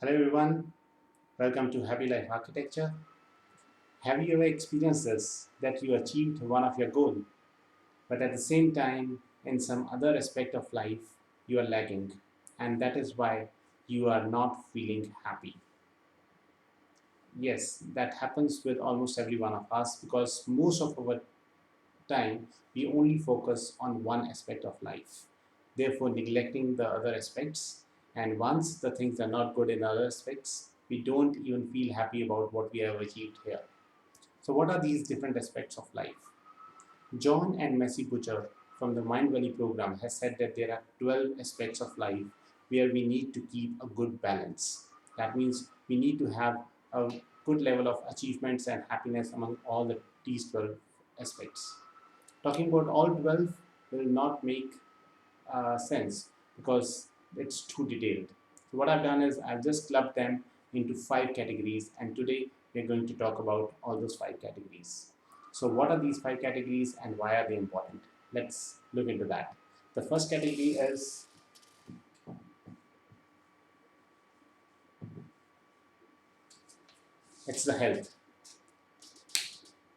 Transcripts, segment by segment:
Hello everyone, welcome to Happy Life Architecture. Have you ever experienced this that you achieved one of your goals, but at the same time, in some other aspect of life, you are lagging, and that is why you are not feeling happy? Yes, that happens with almost every one of us because most of our time we only focus on one aspect of life, therefore neglecting the other aspects. And once the things are not good in other aspects, we don't even feel happy about what we have achieved here. So, what are these different aspects of life? John and Messi Butcher from the Mind Valley program has said that there are 12 aspects of life where we need to keep a good balance. That means we need to have a good level of achievements and happiness among all these 12 aspects. Talking about all 12 will not make sense because it's too detailed. So what I've done is I've just clubbed them into 5 categories, and today we're going to talk about all those 5 categories. So what are these 5 categories and why are they important? Let's look into that. The first category is it's the health.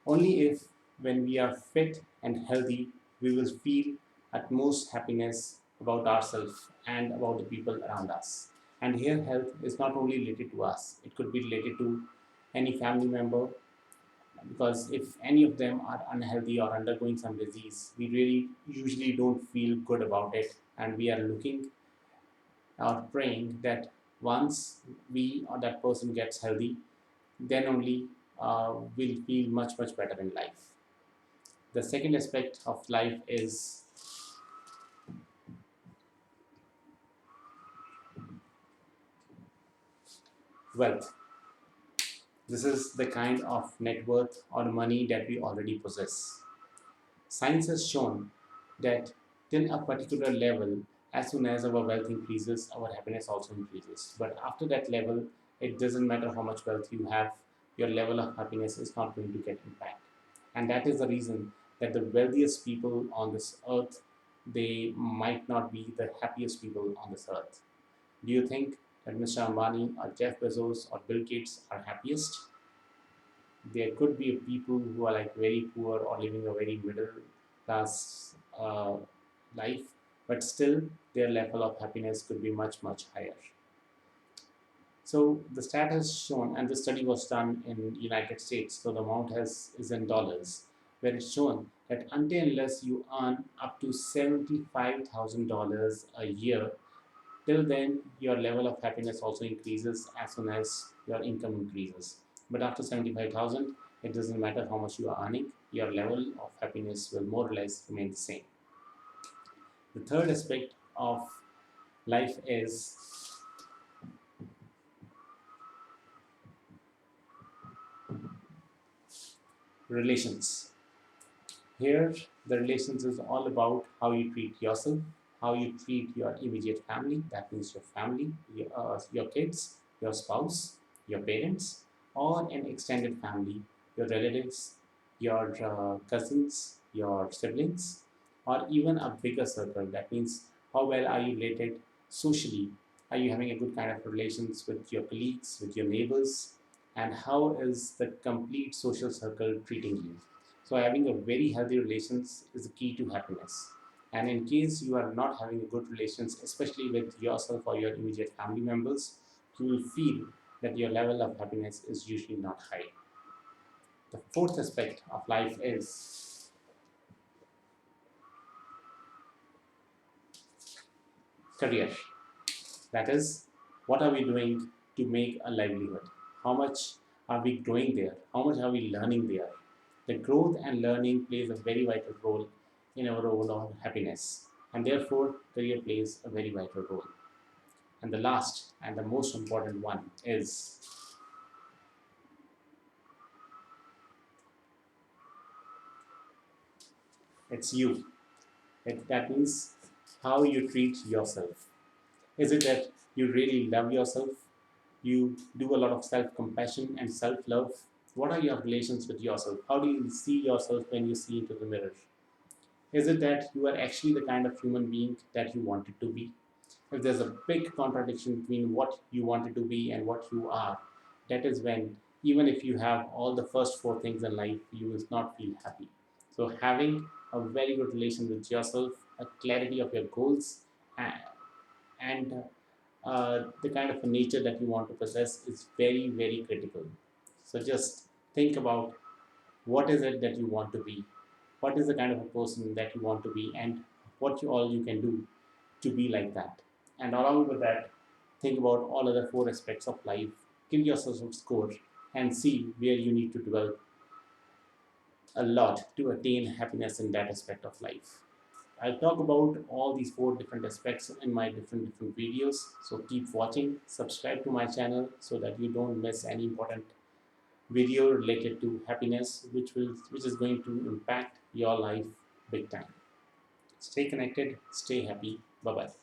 Only if when we are fit and healthy we will feel utmost happiness about ourselves and about the people around us. And here health is not only related to us, it could be related to any family member, because if any of them are unhealthy or undergoing some disease, we really usually don't feel good about it, and we are looking or praying that once we or that person gets healthy, then only we'll feel much better in life. The second aspect of life is wealth. This is the kind of net worth or money that we already possess. Science has shown that till a particular level, as soon as our wealth increases, our happiness also increases. But after that level, it doesn't matter how much wealth you have, your level of happiness is not going to get impacted. And that is the reason that the wealthiest people on this earth, they might not be the happiest people on this earth. Do you think that Mr. Ambani or Jeff Bezos or Bill Gates are happiest? There could be people who are like very poor or living a very middle class life, but still their level of happiness could be much higher. So the stat has shown, and the study was done in United States, so the amount has is in dollars, where it's shown that until unless you earn up to $75,000 a year, till then your level of happiness also increases as soon as your income increases. But after 75,000, it doesn't matter how much you are earning, your level of happiness will more or less remain the same. The third aspect of life is relations. Here, the relations is all about how you treat yourself, how you treat your immediate family, that means your family, your kids, your spouse, your parents, or an extended family, your relatives, your cousins, your siblings, or even a bigger circle. That means how well are you related socially? Are you having a good kind of relations with your colleagues, with your neighbors, and how is the complete social circle treating you? So having a very healthy relations is the key to happiness. And in case you are not having a good relations, especially with yourself or your immediate family members, you will feel that your level of happiness is usually not high. The fourth aspect of life is career. That is, what are we doing to make a livelihood? How much are we growing there? How much are we learning there? The growth and learning plays a very vital role in our overall happiness, and therefore career plays a very vital role. And the last and the most important one is it's you. That means how you treat yourself. Is it that you really love yourself? You do a lot of self compassion and self love? What are your relations with yourself? How do you see yourself when you see into the mirror? Is it that you are actually the kind of human being that you wanted to be? if there's a big contradiction between what you wanted to be and what you are, that is when, even if you have all the first four things in life, you will not feel happy. So, having a very good relation with yourself, a clarity of your goals, and the kind of a nature that you want to possess is very, very critical. So, just think about what is it that you want to be, what is the kind of a person that you want to be, and what all you can do to be like that. And along with that, think about all other four aspects of life, give yourself a score, and see where you need to develop a lot to attain happiness in that aspect of life. I'll talk about all these four different aspects in my different videos. So keep watching, subscribe to my channel so that you don't miss any important video related to happiness, which is going to impact your life big time. Stay connected, stay happy. Bye bye.